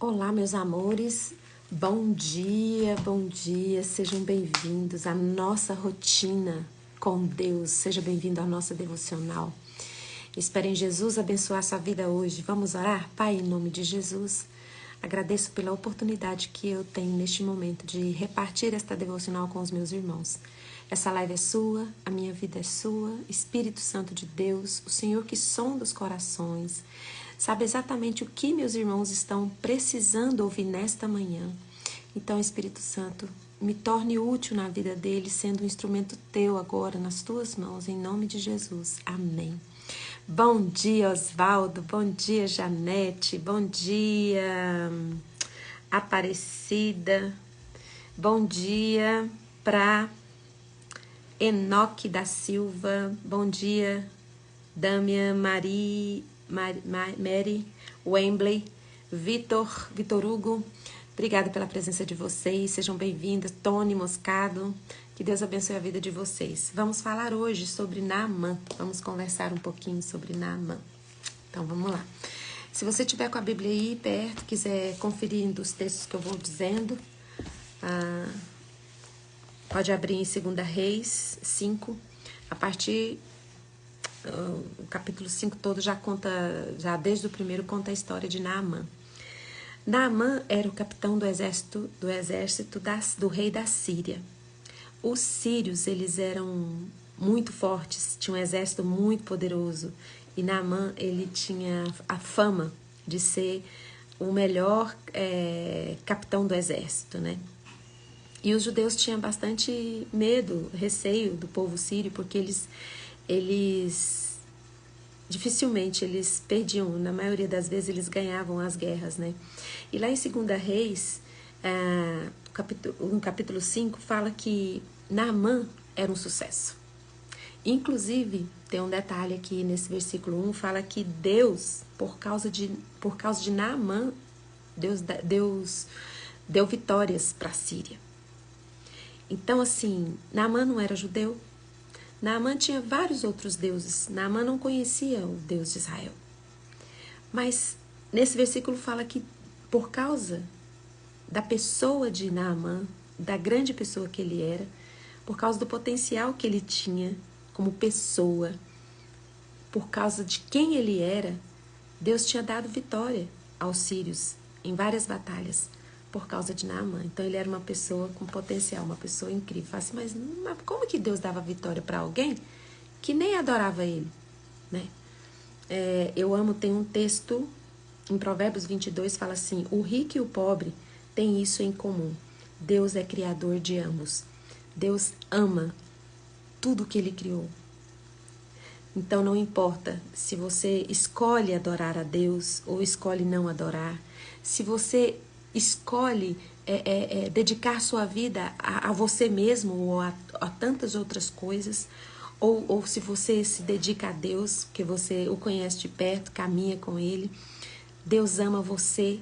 Olá, meus amores, bom dia, sejam bem-vindos à nossa rotina com Deus, seja bem-vindo à nossa devocional. Espero em Jesus abençoar sua vida hoje. Vamos orar? Pai, em nome de Jesus, agradeço pela oportunidade que eu tenho neste momento de repartir esta devocional com os meus irmãos. Essa live é sua, a minha vida é sua, Espírito Santo de Deus, o Senhor que sonda os corações, sabe exatamente o que meus irmãos estão precisando ouvir nesta manhã. Então, Espírito Santo, me torne útil na vida deles, sendo um instrumento teu agora nas tuas mãos, em nome de Jesus. Amém. Bom dia, Osvaldo. Bom dia, Janete. Bom dia, Aparecida. Bom dia para Enoque da Silva. Bom dia, Damian, Mary, Wembley, Vitor Hugo. Obrigada pela presença de vocês. Sejam bem-vindas. Tony Moscado. Que Deus abençoe a vida de vocês. Vamos falar hoje sobre Naamã. Vamos conversar um pouquinho sobre Naamã. Então, vamos lá. Se você tiver com a Bíblia aí perto, quiser conferir os textos que eu vou dizendo, pode abrir em 2 Reis 5, a partir... O capítulo 5 todo já conta, já desde o primeiro conta a história de Naamã. Naamã era o capitão do exército do rei da Síria. Os sírios, eles eram muito fortes, tinham um exército muito poderoso. E Naamã, ele tinha a fama de ser o melhor capitão do exército, né? E os judeus tinham bastante medo, receio do povo sírio, porque eles dificilmente eles perdiam, na maioria das vezes eles ganhavam as guerras, né? E lá em 2 Reis, no capítulo 5, fala que Naamã era um sucesso. Inclusive, tem um detalhe aqui nesse versículo 1, fala que Deus, por causa de Naamã, Deus deu vitórias para a Síria. Então, assim, Naamã não era judeu. Naamã tinha vários outros deuses. Naamã não conhecia o Deus de Israel. Mas nesse versículo fala que por causa da pessoa de Naamã, da grande pessoa que ele era, por causa do potencial que ele tinha como pessoa, por causa de quem ele era, Deus tinha dado vitória aos sírios em várias batalhas por causa de Naamã. Então ele era uma pessoa com potencial, uma pessoa incrível. Fala assim, mas como que Deus dava vitória para alguém que nem adorava ele, né? Tem um texto em Provérbios 22, fala assim, o rico e o pobre têm isso em comum. Deus é criador de ambos. Deus ama tudo que ele criou. Então não importa se você escolhe adorar a Deus ou escolhe não adorar, se você escolhe dedicar sua vida a você mesmo ou a tantas outras coisas, ou se você se dedica a Deus, que você o conhece de perto, caminha com Ele, Deus ama você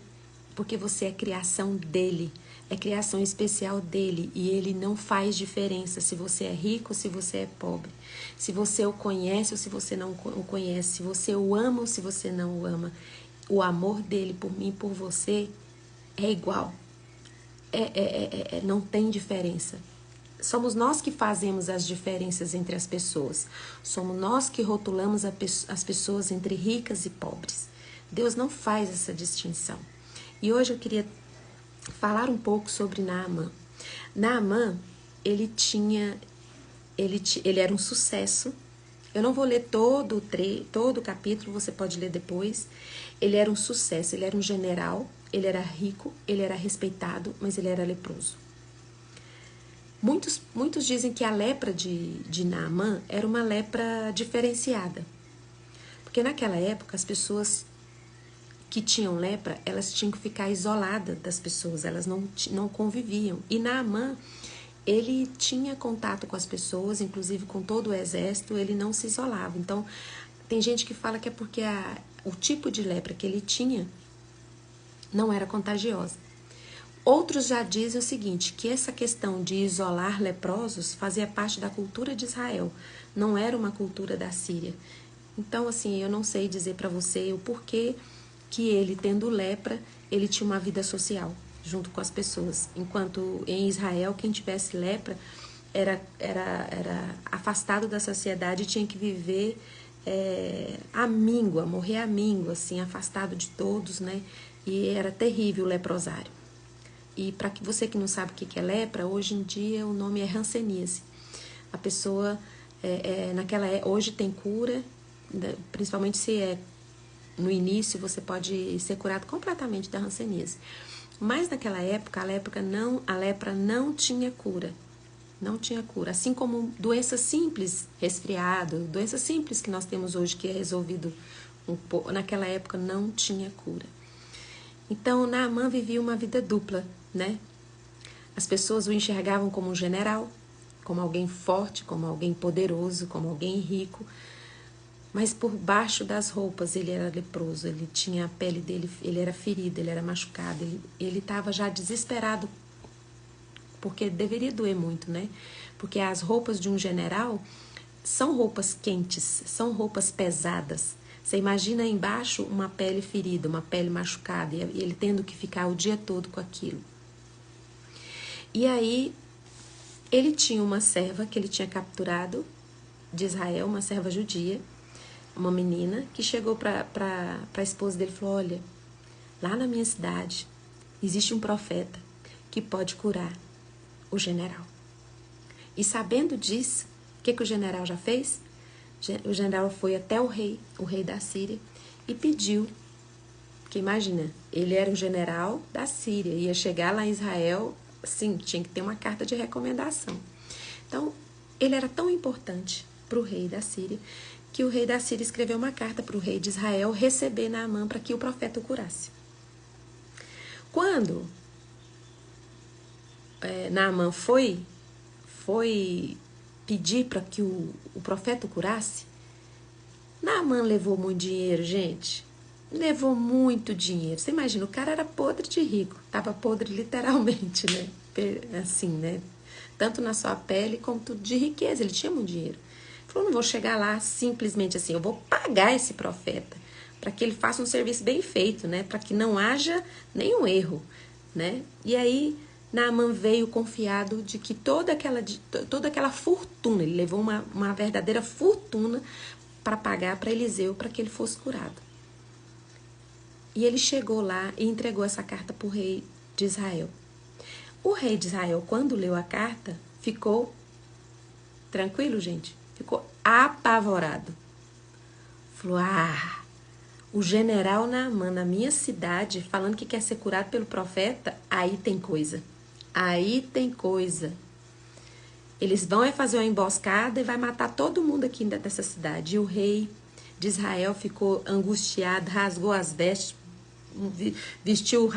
porque você é criação dEle, é criação especial dEle, e Ele não faz diferença se você é rico ou se você é pobre, se você o conhece ou se você não o conhece, se você o ama ou se você não o ama. O amor dEle por mim e por você é igual, não tem diferença. Somos nós que fazemos as diferenças entre as pessoas, somos nós que rotulamos as pessoas entre ricas e pobres. Deus não faz essa distinção. E hoje eu queria falar um pouco sobre Naamã. Naamã, ele era um sucesso. Eu não vou ler todo o capítulo, você pode ler depois. Ele era um sucesso, ele era um general, ele era rico, ele era respeitado, mas ele era leproso. Muitos dizem que a lepra de Naamã era uma lepra diferenciada. Porque naquela época as pessoas que tinham lepra, elas tinham que ficar isoladas das pessoas, elas não conviviam. E Naamã, ele tinha contato com as pessoas, inclusive com todo o exército, ele não se isolava. Então, tem gente que fala que é porque o tipo de lepra que ele tinha não era contagiosa. Outros já dizem o seguinte, que essa questão de isolar leprosos fazia parte da cultura de Israel, não era uma cultura da Síria. Então, assim, eu não sei dizer para você o porquê que ele, tendo lepra, ele tinha uma vida social junto com as pessoas. Enquanto em Israel, quem tivesse lepra era afastado da sociedade e tinha que viver à míngua, morrer à míngua, assim, afastado de todos, né? E era terrível o leprosário. E para você que não sabe o que é lepra, hoje em dia o nome é hanseníase. A pessoa, hoje tem cura, principalmente se no início você pode ser curado completamente da hanseníase. Mas naquela época, a lepra não tinha cura. Não tinha cura. Assim como doenças simples, resfriado, doenças simples que nós temos hoje, que é resolvido um pouco, naquela época não tinha cura. Então, Naamã vivia uma vida dupla, né? As pessoas o enxergavam como um general, como alguém forte, como alguém poderoso, como alguém rico, mas por baixo das roupas ele era leproso, ele tinha a pele dele, ele era ferido, ele era machucado, ele estava já desesperado, porque deveria doer muito, né? Porque as roupas de um general são roupas quentes, são roupas pesadas. Você imagina embaixo uma pele ferida, uma pele machucada, e ele tendo que ficar o dia todo com aquilo. E aí, ele tinha uma serva que ele tinha capturado de Israel, uma serva judia, uma menina, que chegou para a esposa dele e falou: olha, lá na minha cidade existe um profeta que pode curar o general. E sabendo disso, o que o general já fez? O general foi até o rei da Síria, e pediu, porque imagina, ele era um general da Síria, ia chegar lá em Israel, sim, tinha que ter uma carta de recomendação. Então, ele era tão importante para o rei da Síria, que o rei da Síria escreveu uma carta para o rei de Israel receber Naamã para que o profeta o curasse. Quando Naamã foi pedir para que o profeta o curasse, Naamã levou muito dinheiro, gente. Levou muito dinheiro. Você imagina, o cara era podre de rico. Tava podre literalmente, né? Assim, né? Tanto na sua pele como de riqueza. Ele tinha muito dinheiro. Ele falou, não vou chegar lá simplesmente assim. Eu vou pagar esse profeta para que ele faça um serviço bem feito, né? Para que não haja nenhum erro, né? E aí Naamã veio confiado de que toda aquela fortuna, ele levou uma verdadeira fortuna para pagar para Eliseu para que ele fosse curado. E ele chegou lá e entregou essa carta para o rei de Israel. O rei de Israel, quando leu a carta, ficou tranquilo, gente? Ficou apavorado. Falou, o general Naamã na minha cidade falando que quer ser curado pelo profeta, aí tem coisa. Aí tem coisa. Eles vão fazer uma emboscada e vai matar todo mundo aqui dessa cidade. E o rei de Israel ficou angustiado, rasgou as vestes, vestiu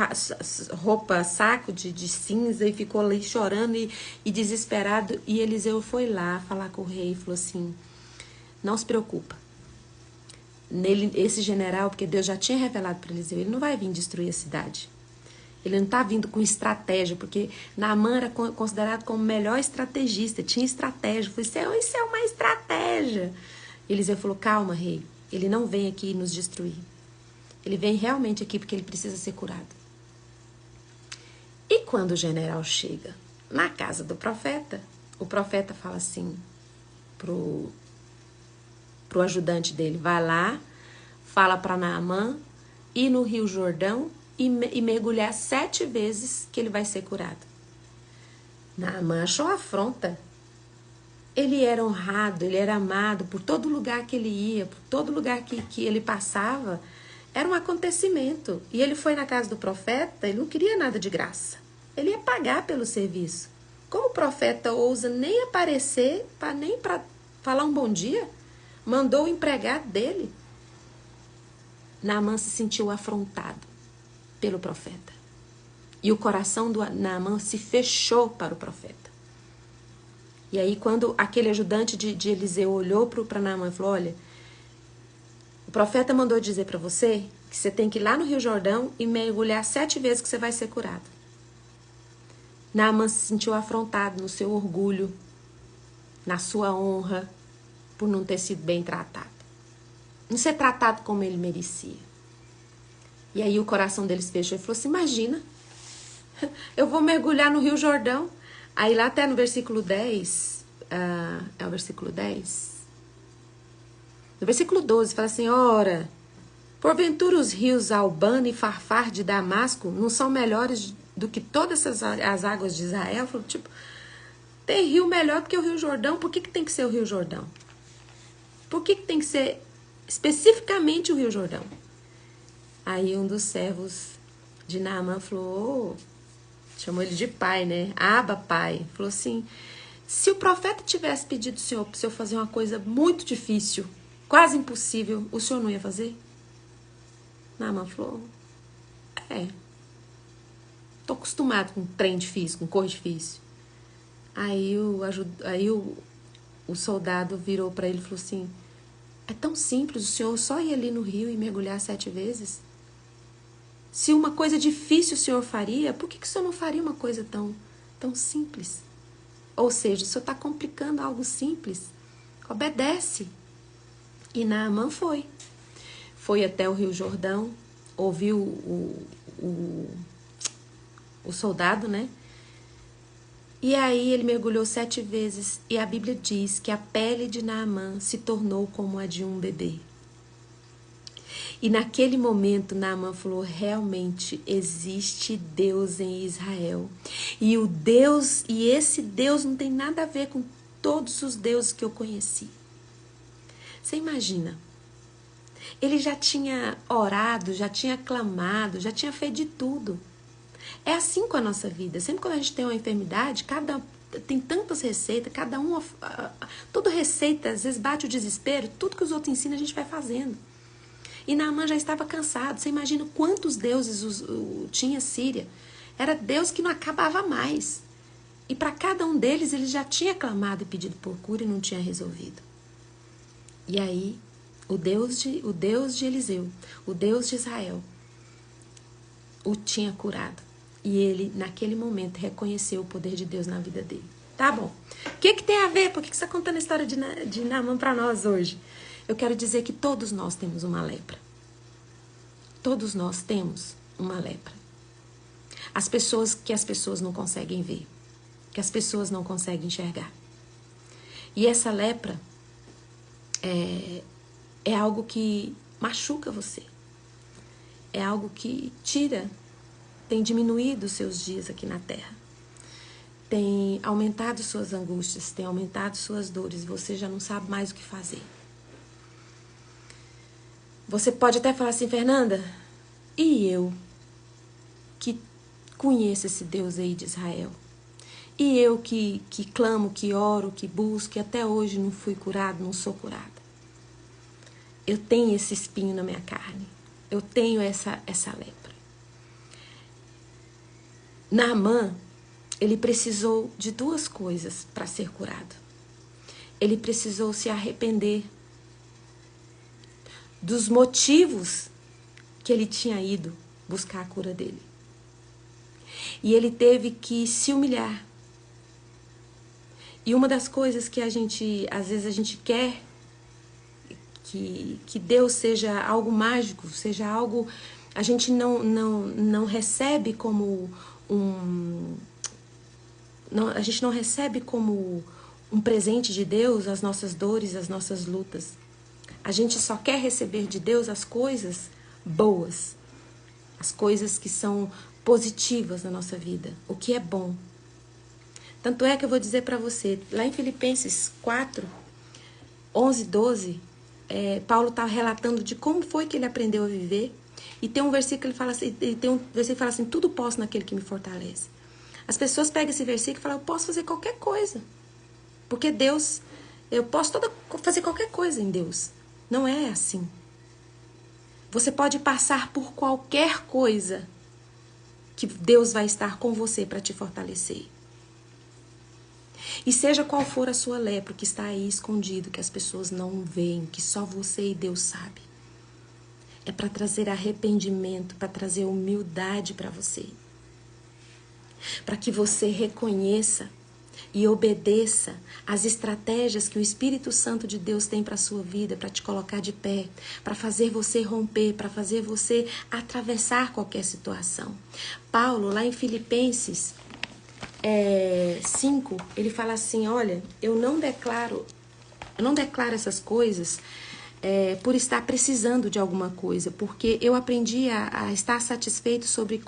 roupa, saco de cinza e ficou ali chorando e desesperado. E Eliseu foi lá falar com o rei e falou assim, não se preocupa. Esse general, porque Deus já tinha revelado para Eliseu, ele não vai vir destruir a cidade. Ele não está vindo com estratégia, porque Naamã era considerado como o melhor estrategista, tinha estratégia. Eu falei, isso é uma estratégia. Eliseu falou, calma, rei, ele não vem aqui nos destruir. Ele vem realmente aqui porque ele precisa ser curado. E quando o general chega na casa do profeta, o profeta fala assim pro ajudante dele, vai lá, fala para Naamã, ir no Rio Jordão e mergulhar 7 vezes que ele vai ser curado. Naamã achou afronta. Ele era honrado, ele era amado por todo lugar que ele ia, por todo lugar que ele passava. Era um acontecimento. E ele foi na casa do profeta, ele não queria nada de graça. Ele ia pagar pelo serviço. Como o profeta ousa nem aparecer, nem para falar um bom dia, mandou o empregado dele. Naamã se sentiu afrontado pelo profeta. E o coração do Naamã se fechou para o profeta. E aí quando aquele ajudante de Eliseu olhou para Naamã e falou, olha, o profeta mandou dizer para você que você tem que ir lá no Rio Jordão e mergulhar 7 vezes que você vai ser curado. Naamã se sentiu afrontado no seu orgulho, na sua honra, por não ter sido bem tratado. Não ser tratado como ele merecia. E aí o coração deles fechou e falou assim, imagina, eu vou mergulhar no Rio Jordão. Aí lá até no versículo 10, é o versículo 10? No versículo 12 fala assim, ora, porventura os rios Albano e Farfar de Damasco não são melhores do que todas as águas de Israel? Falou, tipo, tem rio melhor do que o Rio Jordão, por que tem que ser o Rio Jordão? Por que tem que ser especificamente o Rio Jordão? Aí um dos servos de Naamã falou, chamou ele de pai, né? Aba, pai. Falou assim, se o profeta tivesse pedido ao senhor para o senhor fazer uma coisa muito difícil, quase impossível, o senhor não ia fazer? Naamã falou, tô acostumado com trem difícil, com coisa difícil. Aí o soldado virou para ele e falou assim, é tão simples, o senhor só ir ali no rio e mergulhar 7 vezes? Se uma coisa difícil o senhor faria, por que o senhor não faria uma coisa tão simples? Ou seja, o senhor está complicando algo simples. Obedece. E Naamã foi. Foi até o Rio Jordão, ouviu o soldado, né? E aí ele mergulhou 7 vezes. E a Bíblia diz que a pele de Naamã se tornou como a de um bebê. E naquele momento Naamã falou, realmente existe Deus em Israel. E esse Deus não tem nada a ver com todos os deuses que eu conheci. Você imagina? Ele já tinha orado, já tinha clamado, já tinha feito de tudo. É assim com a nossa vida. Sempre quando a gente tem uma enfermidade, tem tantas receitas, toda receita, às vezes bate o desespero, tudo que os outros ensinam a gente vai fazendo. E Naamã já estava cansado. Você imagina quantos deuses tinha Síria? Era Deus que não acabava mais. E para cada um deles, ele já tinha clamado e pedido por cura e não tinha resolvido. E aí, o Deus de Eliseu, o Deus de Israel, o tinha curado. E ele, naquele momento, reconheceu o poder de Deus na vida dele. Tá bom. O que tem a ver? Por que você está contando a história de Naamã para nós hoje? Eu quero dizer que todos nós temos uma lepra. Todos nós temos uma lepra. As pessoas não conseguem ver. Que as pessoas não conseguem enxergar. E essa lepra é algo que machuca você. É algo que tem diminuído os seus dias aqui na Terra. Tem aumentado suas angústias, tem aumentado suas dores. Você já não sabe mais o que fazer. Você pode até falar assim, Fernanda, e eu que conheço esse Deus aí de Israel? E eu que clamo, que oro, que busco, e até hoje não fui curado, não sou curada. Eu tenho esse espinho na minha carne. Eu tenho essa lepra. Naamã, ele precisou de 2 coisas para ser curado. Ele precisou se arrepender dos motivos que ele tinha ido buscar a cura dele. E ele teve que se humilhar. E uma das coisas que às vezes a gente quer que Deus seja algo mágico, seja algo, a gente não recebe como a gente não recebe como um presente de Deus as nossas dores, as nossas lutas. A gente só quer receber de Deus as coisas boas, as coisas que são positivas na nossa vida, o que é bom. Tanto é que eu vou dizer para você, lá em Filipenses 4, 11, 12, Paulo está relatando de como foi que ele aprendeu a viver. E tem um versículo que ele fala assim, tudo posso naquele que me fortalece. As pessoas pegam esse versículo e falam, eu posso fazer qualquer coisa. Porque Deus, eu posso fazer qualquer coisa em Deus. Não é assim. Você pode passar por qualquer coisa que Deus vai estar com você para te fortalecer. E seja qual for a sua lepra que está aí escondido, que as pessoas não veem, que só você e Deus sabe. É para trazer arrependimento, para trazer humildade para você. Para que você reconheça e obedeça às estratégias que o Espírito Santo de Deus tem para a sua vida, para te colocar de pé, para fazer você romper, para fazer você atravessar qualquer situação. Paulo, lá em Filipenses 5, ele fala assim, olha, eu não declaro essas coisas por estar precisando de alguma coisa, porque eu aprendi a estar satisfeito sobre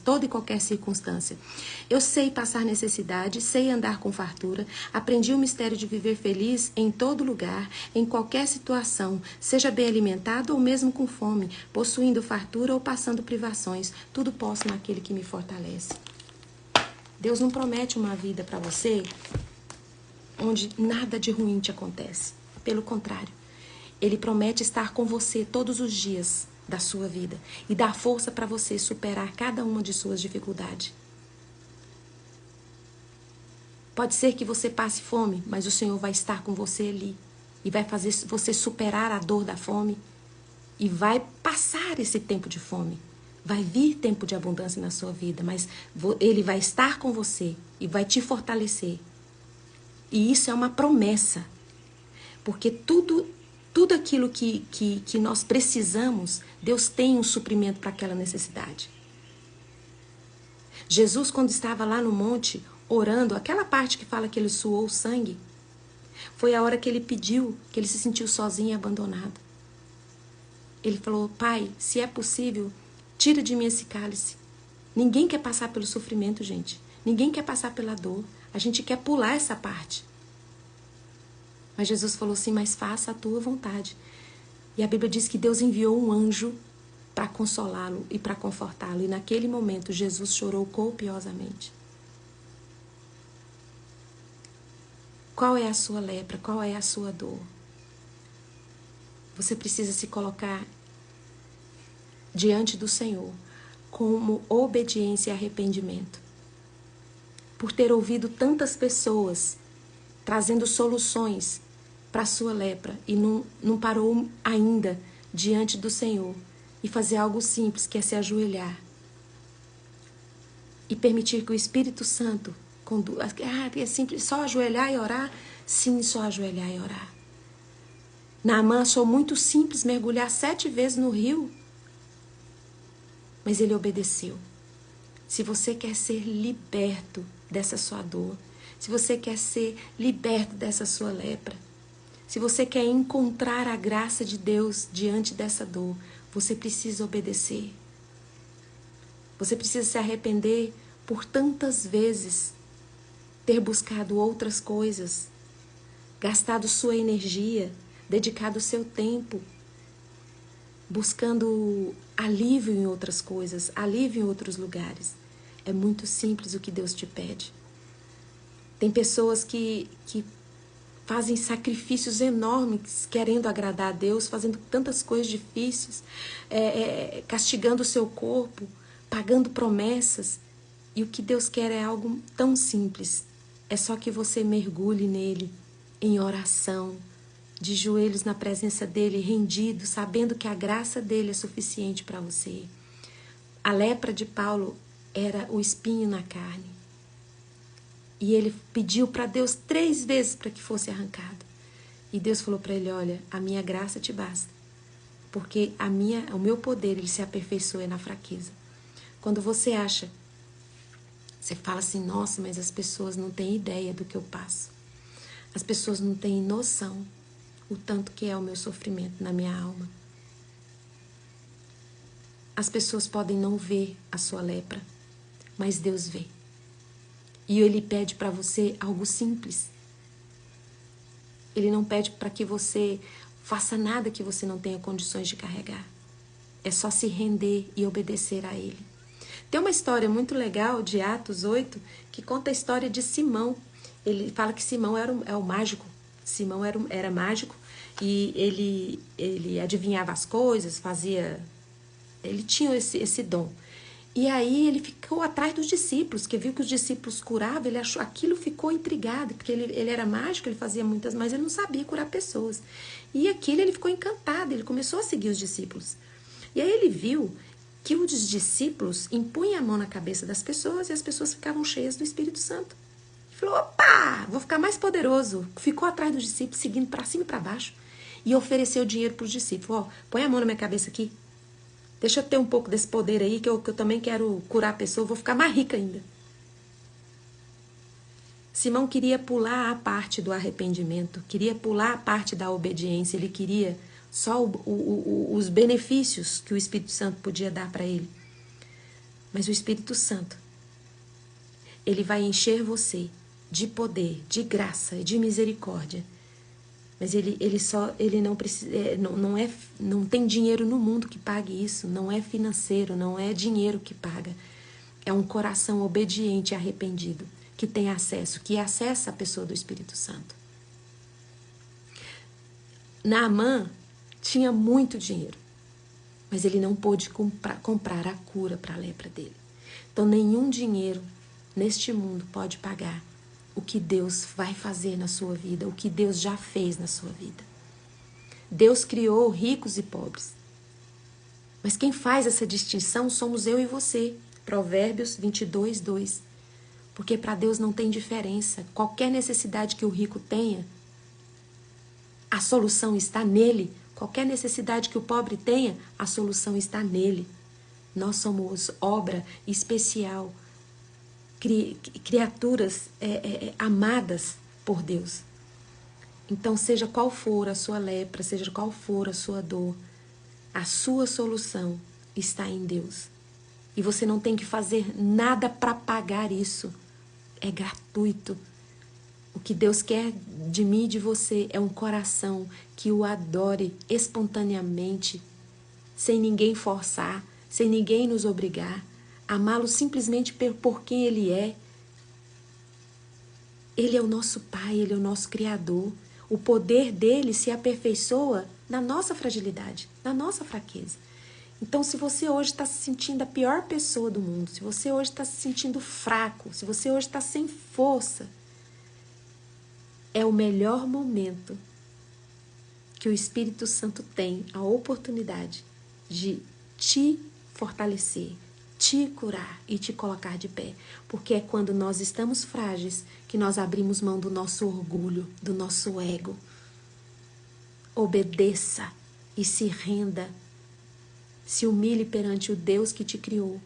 toda e qualquer circunstância. Eu sei passar necessidade, sei andar com fartura, aprendi o mistério de viver feliz em todo lugar, em qualquer situação, seja bem alimentado ou mesmo com fome, possuindo fartura ou passando privações, tudo posso naquele que me fortalece. Deus não promete uma vida para você onde nada de ruim te acontece. Pelo contrário, Ele promete estar com você todos os dias da sua vida e dar força para você superar cada uma de suas dificuldades. Pode ser que você passe fome, mas o Senhor vai estar com você ali e vai fazer você superar a dor da fome e vai passar esse tempo de fome. Vai vir tempo de abundância na sua vida, mas Ele vai estar com você e vai te fortalecer. E isso é uma promessa, porque tudo aquilo que nós precisamos, Deus tem um suprimento para aquela necessidade. Jesus, quando estava lá no monte, orando, aquela parte que fala que ele suou sangue, foi a hora que ele pediu, que ele se sentiu sozinho e abandonado. Ele falou, Pai, se é possível, tira de mim esse cálice. Ninguém quer passar pelo sofrimento, gente. Ninguém quer passar pela dor. A gente quer pular essa parte. Mas Jesus falou assim, mas faça a tua vontade. E a Bíblia diz que Deus enviou um anjo para consolá-lo e para confortá-lo. E naquele momento Jesus chorou copiosamente. Qual é a sua lepra? Qual é a sua dor? Você precisa se colocar diante do Senhor como obediência e arrependimento. Por ter ouvido tantas pessoas trazendo soluções para a sua lepra e não parou ainda diante do Senhor e fazer algo simples, que é se ajoelhar e permitir que o Espírito Santo conduza. É simples, só ajoelhar e orar? Sim, só ajoelhar e orar. Naamã achou muito simples mergulhar 7 vezes no rio, mas ele obedeceu. Se você quer ser liberto dessa sua dor, se você quer ser liberto dessa sua lepra, se você quer encontrar a graça de Deus diante dessa dor, você precisa obedecer. Você precisa se arrepender por tantas vezes ter buscado outras coisas, gastado sua energia, dedicado seu tempo, buscando alívio em outras coisas, alívio em outros lugares. É muito simples o que Deus te pede. Tem pessoas que fazem sacrifícios enormes querendo agradar a Deus, fazendo tantas coisas difíceis, castigando o seu corpo, pagando promessas. E o que Deus quer é algo tão simples. É só que você mergulhe nele em oração, de joelhos na presença dele, rendido, sabendo que a graça dele é suficiente para você. A lepra de Paulo era o espinho na carne. E ele pediu para Deus 3 vezes para que fosse arrancado. E Deus falou para ele, olha, a minha graça te basta. Porque o meu poder, ele se aperfeiçoa na fraqueza. Quando você acha, você fala assim, nossa, mas as pessoas não têm ideia do que eu passo. As pessoas não têm noção o tanto que é o meu sofrimento na minha alma. As pessoas podem não ver a sua lepra, mas Deus vê. E Ele pede para você algo simples. Ele não pede para que você faça nada que você não tenha condições de carregar. É só se render e obedecer a Ele. Tem uma história muito legal de Atos 8, que conta a história de Simão. Ele fala que Simão era o mágico. Simão era mágico e ele adivinhava as coisas, ele tinha esse dom. E aí ele ficou atrás dos discípulos, que viu que os discípulos curavam, ele achou, aquilo ficou intrigado, porque ele era mágico, ele fazia muitas, mas ele não sabia curar pessoas. E aquilo ele ficou encantado, ele começou a seguir os discípulos. E aí ele viu que os discípulos impunham a mão na cabeça das pessoas e as pessoas ficavam cheias do Espírito Santo. Falou, opa, vou ficar mais poderoso. Ficou atrás dos discípulos, seguindo para cima e para baixo. E ofereceu dinheiro para os discípulos. Ó, põe a mão na minha cabeça aqui. Deixa eu ter um pouco desse poder aí, que eu também quero curar a pessoa. Vou ficar mais rica ainda. Simão queria pular a parte do arrependimento. Queria pular a parte da obediência. Ele queria só os benefícios que o Espírito Santo podia dar para ele. Mas o Espírito Santo, ele vai encher você de poder, de graça e de misericórdia. Mas ele não precisa, não tem dinheiro no mundo que pague isso. Não é financeiro, não é dinheiro que paga. É um coração obediente e arrependido que tem acesso, que acessa a pessoa do Espírito Santo. Naamã tinha muito dinheiro, mas ele não pôde comprar a cura para a lepra dele. Então, nenhum dinheiro neste mundo pode pagar o que Deus vai fazer na sua vida, o que Deus já fez na sua vida. Deus criou ricos e pobres. Mas quem faz essa distinção somos eu e você. Provérbios 22, 2. Porque para Deus não tem diferença. Qualquer necessidade que o rico tenha, a solução está nele. Qualquer necessidade que o pobre tenha, a solução está nele. Nós somos obra especial, criaturas amadas por Deus. Então, seja qual for a sua lepra, seja qual for a sua dor, a sua solução está em Deus. E você não tem que fazer nada para pagar isso. É gratuito. O que Deus quer de mim e de você é um coração que o adore espontaneamente, sem ninguém forçar, sem ninguém nos obrigar. Amá-lo simplesmente por quem Ele é. Ele é o nosso Pai, Ele é o nosso Criador. O poder dele se aperfeiçoa na nossa fragilidade, na nossa fraqueza. Então, se você hoje está se sentindo a pior pessoa do mundo, se você hoje está se sentindo fraco, se você hoje está sem força, é o melhor momento que o Espírito Santo tem a oportunidade de te fortalecer, te curar e te colocar de pé. Porque é quando nós estamos frágeis que nós abrimos mão do nosso orgulho, do nosso ego. Obedeça e se renda. Se humilhe perante o Deus que te criou.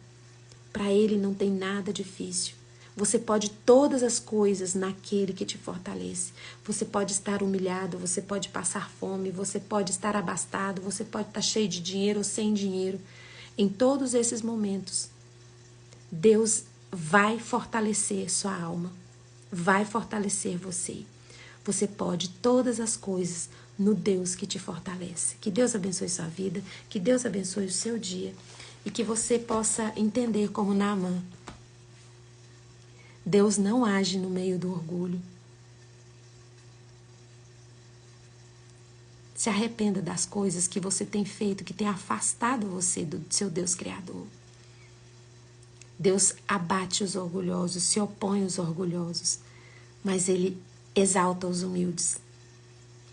Para Ele não tem nada difícil. Você pode todas as coisas naquele que te fortalece. Você pode estar humilhado, você pode passar fome, você pode estar abastado, você pode estar cheio de dinheiro ou sem dinheiro. Em todos esses momentos, Deus vai fortalecer sua alma, vai fortalecer você. Você pode todas as coisas no Deus que te fortalece. Que Deus abençoe sua vida, que Deus abençoe o seu dia e que você possa entender como Naamã. Deus não age no meio do orgulho. Se arrependa das coisas que você tem feito, que tem afastado você do seu Deus Criador. Deus abate os orgulhosos, se opõe aos orgulhosos, mas Ele exalta os humildes.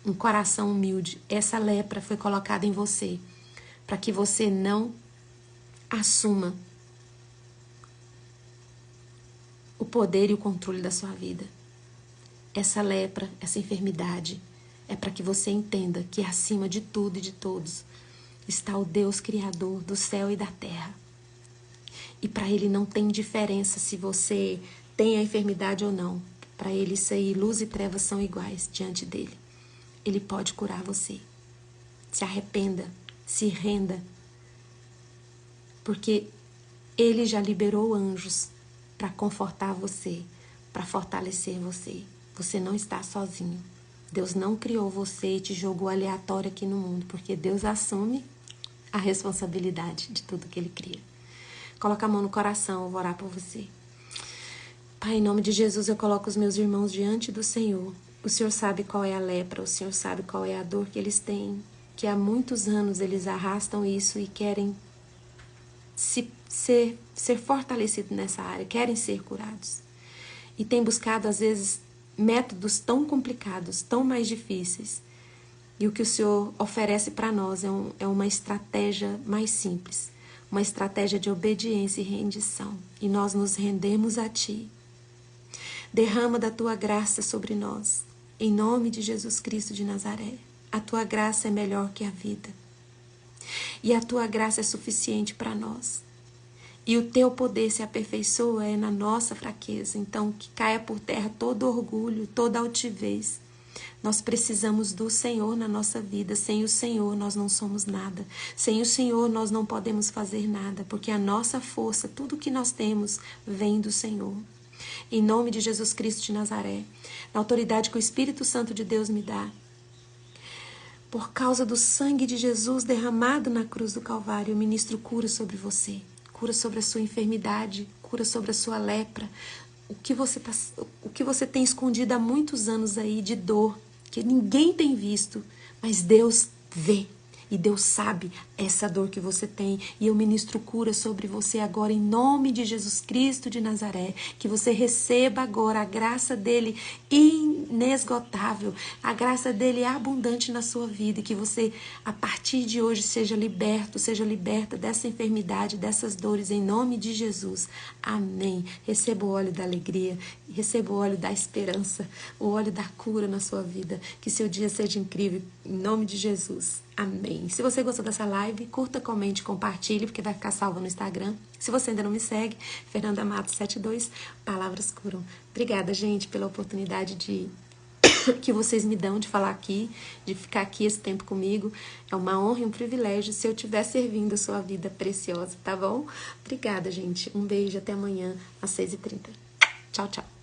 Um coração humilde, essa lepra foi colocada em você, para que você não assuma o poder e o controle da sua vida. Essa lepra, essa enfermidade, é para que você entenda que acima de tudo e de todos está o Deus Criador do céu e da terra. E para Ele não tem diferença se você tem a enfermidade ou não. Para Ele isso aí, luz e trevas são iguais diante dEle. Ele pode curar você. Se arrependa, se renda, porque Ele já liberou anjos para confortar você, para fortalecer você. Você não está sozinho. Deus não criou você e te jogou aleatório aqui no mundo, porque Deus assume a responsabilidade de tudo que Ele cria. Coloca a mão no coração, eu vou orar por você. Pai, em nome de Jesus, eu coloco os meus irmãos diante do Senhor. O Senhor sabe qual é a lepra, o Senhor sabe qual é a dor que eles têm, que há muitos anos eles arrastam isso e querem ser fortalecidos nessa área, querem ser curados. E têm buscado, às vezes, métodos tão complicados, tão mais difíceis. E o que o Senhor oferece para nós é uma estratégia mais simples, uma estratégia de obediência e rendição. E nós nos rendemos a Ti. Derrama da tua graça sobre nós, em nome de Jesus Cristo de Nazaré. A tua graça é melhor que a vida. E a tua graça é suficiente para nós. E o teu poder se aperfeiçoa na nossa fraqueza. Então, que caia por terra todo orgulho, toda altivez. Nós precisamos do Senhor na nossa vida. Sem o Senhor, nós não somos nada. Sem o Senhor, nós não podemos fazer nada, porque a nossa força, tudo que nós temos, vem do Senhor. Em nome de Jesus Cristo de Nazaré, na autoridade que o Espírito Santo de Deus me dá, por causa do sangue de Jesus derramado na cruz do Calvário, eu ministro cura sobre você. Cura sobre a sua enfermidade, cura sobre a sua lepra, o que você tem escondido há muitos anos aí de dor, que ninguém tem visto, mas Deus vê. E Deus sabe essa dor que você tem. E eu ministro cura sobre você agora, em nome de Jesus Cristo de Nazaré. Que você receba agora a graça dele inesgotável. A graça dele é abundante na sua vida. E que você, a partir de hoje, seja liberto, seja liberta dessa enfermidade, dessas dores, em nome de Jesus. Amém. Receba o óleo da alegria. Receba o óleo da esperança. O óleo da cura na sua vida. Que seu dia seja incrível. Em nome de Jesus. Amém. Se você gostou dessa live, curta, comente, compartilhe, porque vai ficar salvo no Instagram. Se você ainda não me segue, Fernanda Matos 72, Palavras Curam. Obrigada, gente, pela oportunidade que vocês me dão de falar aqui, de ficar aqui esse tempo comigo. É uma honra e um privilégio se eu estiver servindo a sua vida preciosa, tá bom? Obrigada, gente. Um beijo, até amanhã às 6h30. Tchau, tchau.